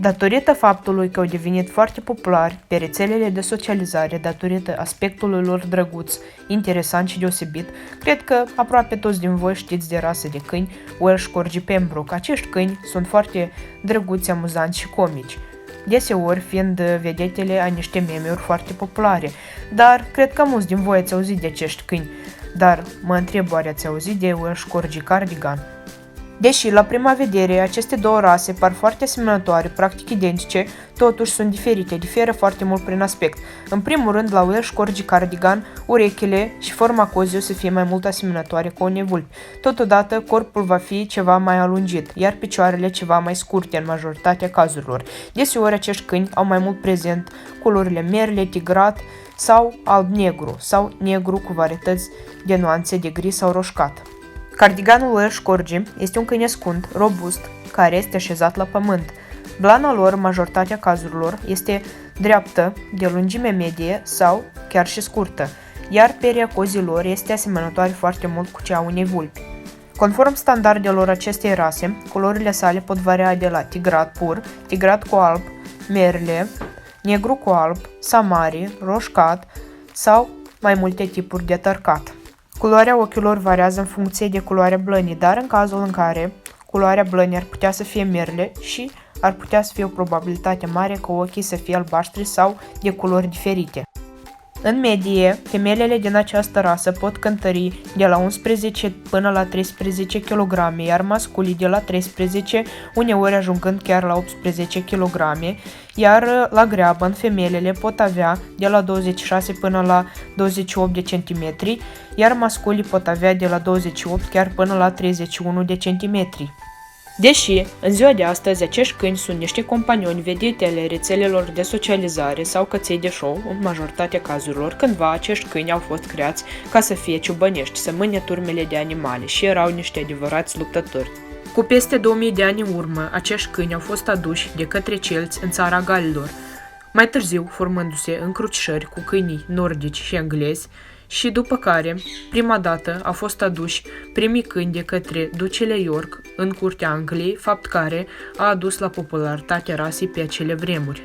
Datorită faptului că au devenit foarte populari pe rețelele de socializare, datorită aspectului lor drăguț, interesant și deosebit, cred că aproape toți din voi știți de rasă de câini Welsh Corgi Pembroke. Acești câini sunt foarte drăguți, amuzanți și comici, deseori fiind vedetele a niște meme-uri foarte populare. Dar cred că mulți din voi ați auzit de acești câini. Dar mă întreb, oare ați auzit de Welsh Corgi Cardigan? Deși, la prima vedere, aceste două rase par foarte asemănătoare, practic identice, totuși sunt diferite, diferă foarte mult prin aspect. În primul rând, la Welsh Corgi Cardigan, urechile și forma cozii o să fie mai mult asemănătoare cu unei vulpi. Totodată, corpul va fi ceva mai alungit, iar picioarele ceva mai scurte în majoritatea cazurilor. Deseori, acești câini au mai mult prezent culorile merle, tigrat sau alb-negru, sau negru cu varietăți de nuanțe de gri sau roșcat. Cardiganul Welsh Corgi este un câine scund, robust, care este așezat la pământ. Blana lor, în majoritatea cazurilor, este dreaptă, de lungime medie sau chiar și scurtă, iar peria cozilor este asemănătoare foarte mult cu cea a unei vulpi. Conform standardelor acestei rase, culorile sale pot varia de la tigrat pur, tigrat cu alb, merle, negru cu alb, samari, roșcat sau mai multe tipuri de tărcat. Culoarea ochilor variază în funcție de culoarea blănii, dar în cazul în care culoarea blănii ar putea să fie merle și ar putea să fie o probabilitate mare ca ochii să fie albaștri sau de culori diferite. În medie, femelele din această rasă pot cântări de la 11 până la 13 kg, iar masculii de la 13, uneori ajungând chiar la 18 kg, iar la greabă, femelele pot avea de la 26 până la 28 de cm, iar masculii pot avea de la 28 chiar până la 31 de cm. Deși, în ziua de astăzi, acești câini sunt niște companioni vedete ale rețelelor de socializare sau căței de show, în majoritatea cazurilor, cândva acești câini au fost creați ca să fie ciubănești, să mâne turmele de animale și erau niște adevărați luptători. Cu peste 2000 de ani în urmă, acești câini au fost aduși de către celți în țara Galilor, mai târziu formându-se încrucișări cu câinii nordici și englezi, și după care, prima dată, au fost aduși primii câini de către ducele York în curtea Angliei, fapt care a adus la popularitatea rasei pe acele vremuri.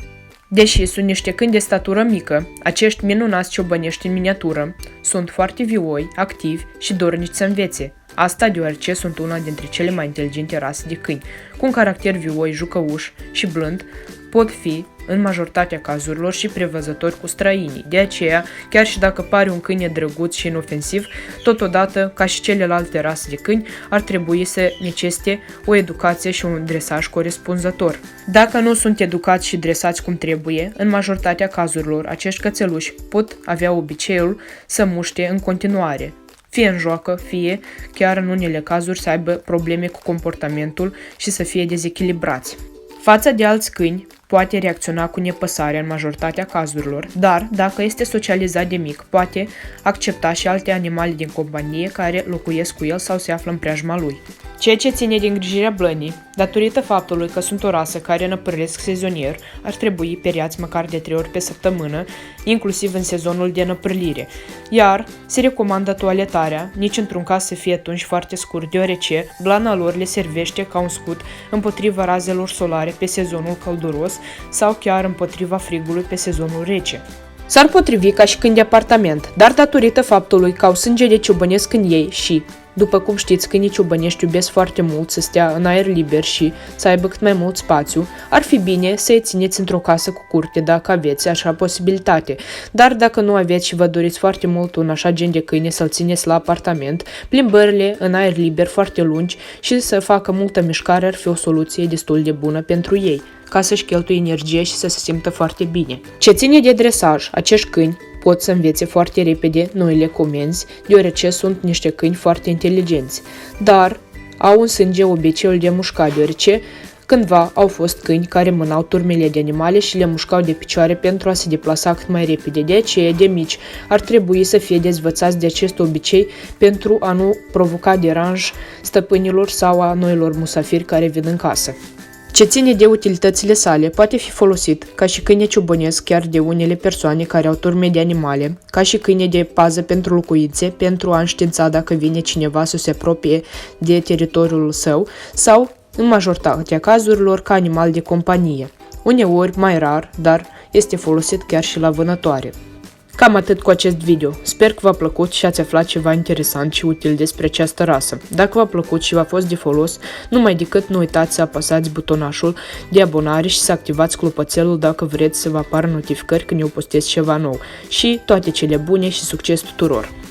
Deși sunt niște câini de statură mică, acești minunați ciobănești în miniatură sunt foarte vioi, activi și dornici să învețe. Asta deoarece sunt una dintre cele mai inteligente rase de câini, cu un caracter vioi, jucăuș și blând, pot fi, în majoritatea cazurilor, și prevăzători cu străinii. De aceea, chiar și dacă pare un câine drăguț și inofensiv, totodată, ca și celelalte rase de câini, ar trebui să necesite o educație și un dresaj corespunzător. Dacă nu sunt educați și dresați cum trebuie, în majoritatea cazurilor, acești cățeluși pot avea obiceiul să muște în continuare, fie în joacă, fie chiar în unele cazuri să aibă probleme cu comportamentul și să fie dezechilibrați. Față de alți câini, poate reacționa cu nepăsare în majoritatea cazurilor, dar, dacă este socializat de mic, poate accepta și alte animale din companie care locuiesc cu el sau se află în preajma lui. Ceea ce ține de îngrijirea blănii, datorită faptului că sunt o rasă care năpârlesc sezonier, ar trebui periați măcar de 3 ori pe săptămână, inclusiv în sezonul de năpârlire, iar se recomandă toaletarea, nici într-un caz să fie tunși foarte scurt, deoarece blana lor le servește ca un scut împotriva razelor solare pe sezonul călduros sau chiar împotriva frigului pe sezonul rece. S-ar potrivi ca și câini de apartament, dar datorită faptului că au sânge de ciobănesc în ei și, după cum știți, câinii ciobănești iubesc foarte mult să stea în aer liber și să aibă cât mai mult spațiu, ar fi bine să-i țineți într-o casă cu curte dacă aveți așa posibilitate. Dar dacă nu aveți și vă doriți foarte mult un așa gen de câine să-l țineți la apartament, plimbările în aer liber foarte lungi și să facă multă mișcare ar fi o soluție destul de bună pentru ei, ca să-și cheltuie energie și să se simtă foarte bine. Ce ține de dresaj, acești câini pot să învețe foarte repede noile comenzi, deoarece sunt niște câini foarte inteligenți, dar au în sânge obiceiul de mușca, deoarece cândva au fost câini care mânau turmele de animale și le mușcau de picioare pentru a se deplasa cât mai repede. De aceea, de mici, ar trebui să fie dezvățați de acest obicei pentru a nu provoca deranj stăpânilor sau a noilor musafiri care vin în casă. Ce ține de utilitățile sale, poate fi folosit ca și câine ciobănesc chiar de unele persoane care au turme de animale, ca și câine de pază pentru locuințe, pentru a înștiința dacă vine cineva să se apropie de teritoriul său, sau, în majoritatea cazurilor, ca animal de companie. uneori mai rar, dar este folosit chiar și la vânătoare. Cam atât cu acest video. Sper că v-a plăcut și ați aflat ceva interesant și util despre această rasă. Dacă v-a plăcut și v-a fost de folos, numai decât nu uitați să apăsați butonașul de abonare și să activați clopoțelul dacă vreți să vă apară notificări când eu postez ceva nou. Și toate cele bune și succes tuturor!